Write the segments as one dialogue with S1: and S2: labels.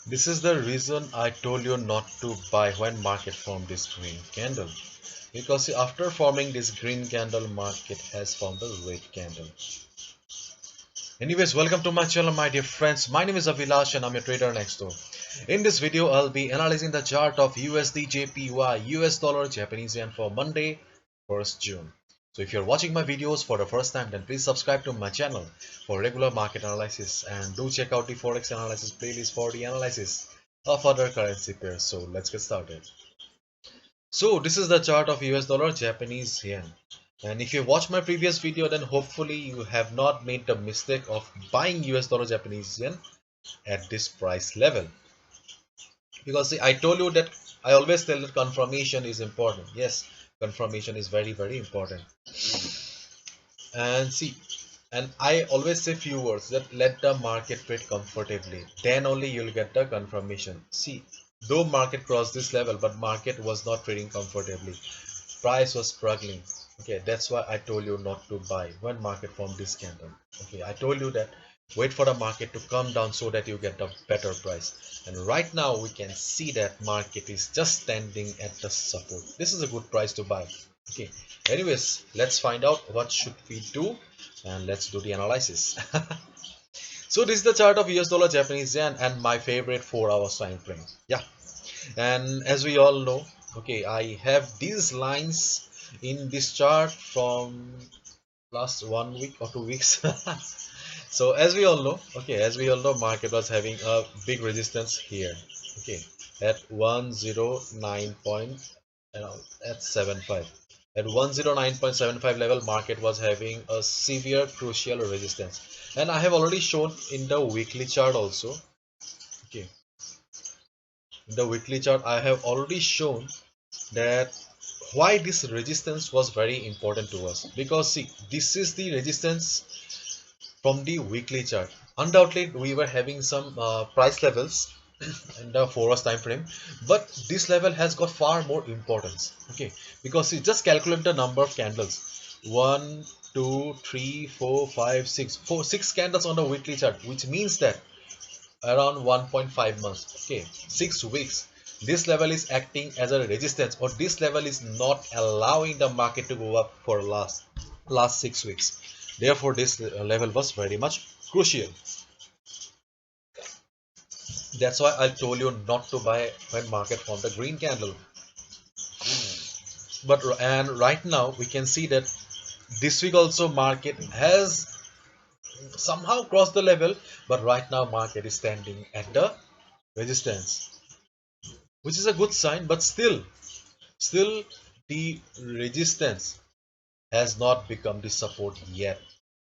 S1: This is the reason I told you not to buy when market formed this green candle. Because after forming this green candle, market has formed a red candle. Anyways, welcome to my channel, my dear friends. My name is Avilash and I'm your trader next door. In this video, I'll be analyzing the chart of USD JPY, US dollar, Japanese yen for Monday, 1st June. So if you're watching my videos for the first time, then please subscribe to my channel for regular market analysis and do check out the Forex analysis playlist for the analysis of other currency pairs. So let's get started. So this is the chart of US dollar, Japanese yen. And if you watch my previous video, then hopefully you have not made the mistake of buying US dollar, Japanese yen at this price level. Because see, I told you that I always tell that confirmation is important. Yes, confirmation is very, very important. And see, and I always say few words that let the market trade comfortably. Then only you'll get the confirmation. See, though market crossed this level, but market was not trading comfortably. Price was struggling. Okay, that's why I told you not to buy when market formed this candle. Okay, I told you that wait for the market to come down so that you get a better price. And right now we can see that market is just standing at the support. This is a good price to buy. Okay, anyways, let's find out what should we do and let's do the analysis. So this is the chart of US dollar, Japanese yen, and my favorite 4 hours time frame. Yeah, and as we all know, okay, I have these lines in this chart from last 1 week or 2 weeks. So as we all know, okay, as we all know, market was having a big resistance here, okay, at 109 point, at 75. At 109.75 level, market was having a severe crucial resistance, and I have already shown in the weekly chart also. Okay, in the weekly chart I have already shown that why this resistance was very important to us, because see, this is the resistance from the weekly chart. Undoubtedly we were having some price levels in the 4 hours time frame, but this level has got far more importance. Okay, because see, just calculate the number of candles: 1 2 3 4 5 6 4 6 candles on the weekly chart, which means that around 1.5 months, okay, 6 weeks, this level is acting as a resistance, or this level is not allowing the market to go up for last 6 weeks. Therefore this level was very much crucial. That's why I told you not to buy when market formed the green candle. But and right now we can see that this week also market has somehow crossed the level, but right now market is standing at the resistance, which is a good sign. But still the resistance has not become the support yet.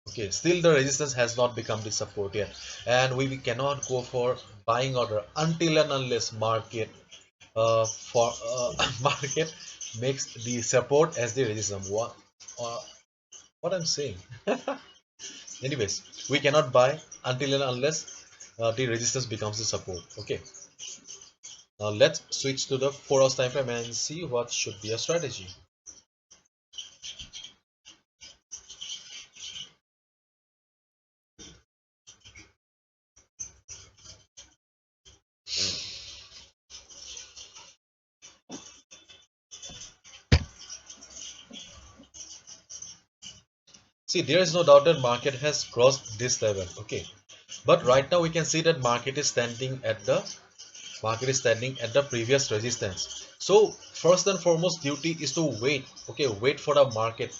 S1: Okay, still the resistance has not become the support yet, and we cannot go for buying order until and unless market for market makes the support as the resistance. What I'm saying? Anyways, we cannot buy until and unless the resistance becomes the support. Okay, now let's switch to the 4 hours time frame and see what should be a strategy. See, there is no doubt that market has crossed this level. Okay, but right now we can see that market is standing at the previous resistance. So first and foremost duty is to wait. Okay, wait for the market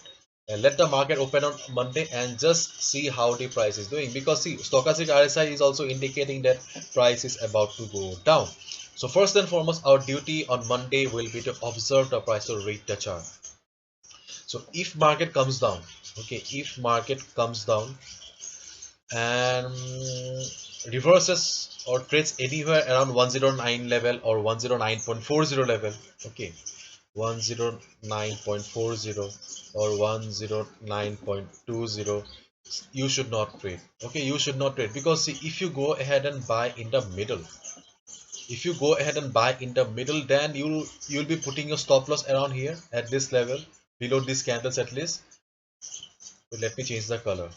S1: and let the market open on Monday and just see how the price is doing, because see, stochastic RSI is also indicating that price is about to go down. So first and foremost our duty on Monday will be to observe the price to read the chart. So if market comes down, okay, if market comes down and reverses or trades anywhere around 109 level or 109.40 level, okay, 109.40 or 109.20, you should not trade. Okay, you should not trade, because see, if you go ahead and buy in the middle, if you go ahead and buy in the middle, then you'll be putting your stop loss around here at this level, below these candles at least. But let me change the color.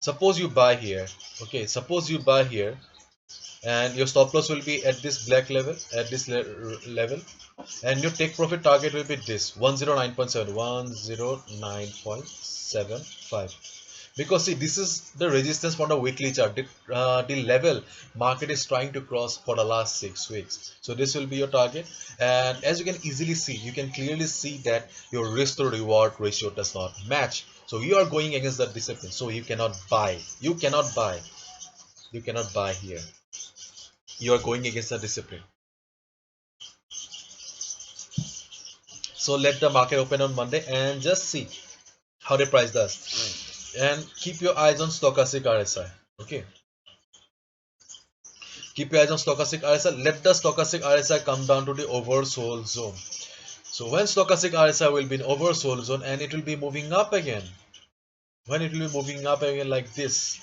S1: Suppose you buy here, okay, suppose you buy here and your stop loss will be at this black level, at this level, and your take profit target will be this 109.7, 109.75. Because see, this is the resistance for the weekly chart, the level market is trying to cross for the last 6 weeks. So this will be your target, and as you can easily see, you can clearly see that your risk to reward ratio does not match. So you are going against the discipline, so you cannot buy, you cannot buy, you cannot buy here. You are going against the discipline. So let the market open on Monday and just see how the price does, and keep your eyes on stochastic RSI. Okay, keep your eyes on stochastic RSI. Let the stochastic RSI come down to the oversold zone. So when stochastic RSI will be in oversold zone and it will be moving up again, when it will be moving up again like this,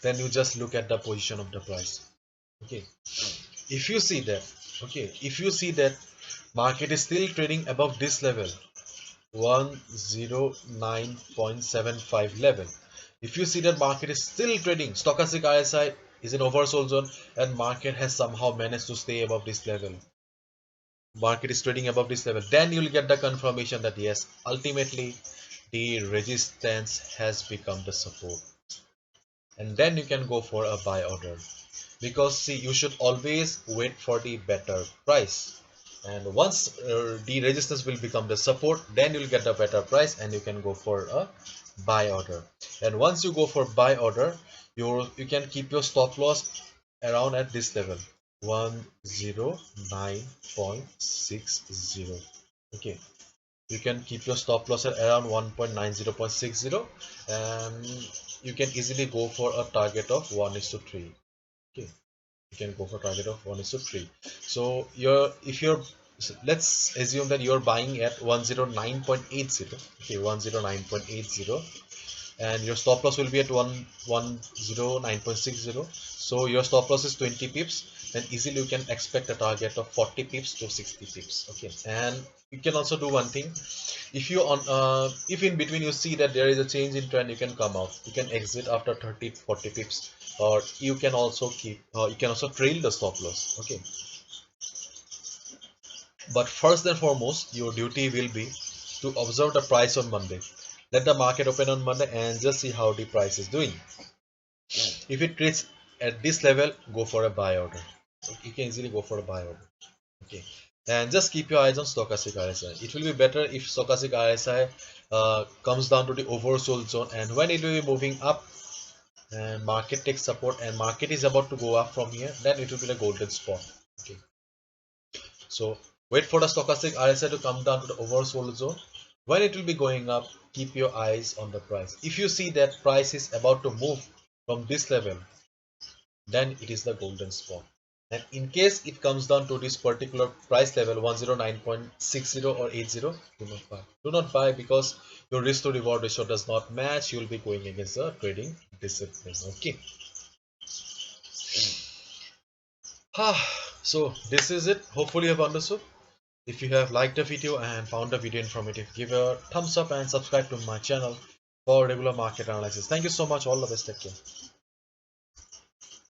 S1: then you just look at the position of the price. Okay, if you see that, okay, if you see that market is still trading above this level, 109.75 level. If you see that market is still trading, stochastic RSI is in oversold zone and market has somehow managed to stay above this level, market is trading above this level, then you'll get the confirmation that yes, ultimately the resistance has become the support, and then you can go for a buy order. Because see, you should always wait for the better price, and once the resistance will become the support, then you'll get a better price and you can go for a buy order. And once you go for buy order, you can keep your stop loss around at this level, 109.60. okay, you can keep your stop loss at around 1.90.60, and you can easily go for a target of 1:3. Okay, you can go for target of 1:3. So if you're, let's assume that you're buying at 109.80. okay, 109.80, and your stop loss will be at 109.60. so your stop loss is 20 pips, then easily you can expect a target of 40 pips to 60 pips. Okay, and you can also do one thing. If you on if in between you see that there is a change in trend, you can come out, you can exit after 30-40 pips, or you can also keep you can also trail the stop loss. Okay, but first and foremost, your duty will be to observe the price on Monday. Let the market open on Monday and just see how the price is doing. If it trades at this level, go for a buy order. You can easily go for a buy order. Okay, and just keep your eyes on stochastic RSI. It will be better if stochastic RSI comes down to the oversold zone, and when it will be moving up and market takes support and market is about to go up from here, then it will be a golden spot. Okay, so wait for the stochastic RSI to come down to the oversold zone. When it will be going up, keep your eyes on the price. If you see that price is about to move from this level, then it is the golden spot. And in case it comes down to this particular price level, 109.60 or 80, do not buy. Do not buy, because your risk to reward ratio does not match. You will be going against the trading discipline. Okay. So this is it. Hopefully you have understood. If you have liked the video and found the video informative, give a thumbs up and subscribe to my channel for regular market analysis. Thank you so much. All the best. Take care.